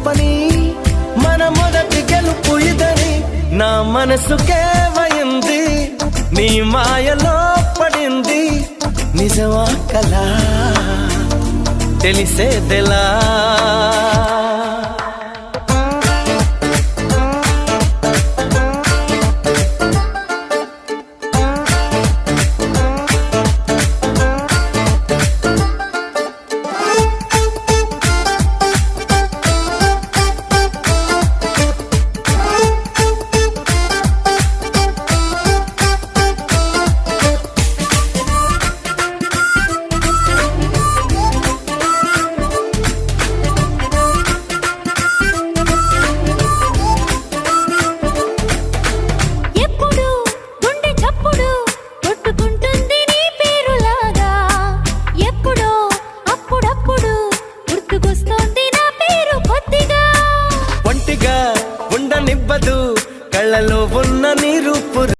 చెప్పని మన మొదటి గెలుపు ఇదని నా మనసుకే వయింది నీ మాయలో పడింది నిజమా కలా తెలిసేదెలా ఉండనివ్వదు కళ్ళలో ఉన్న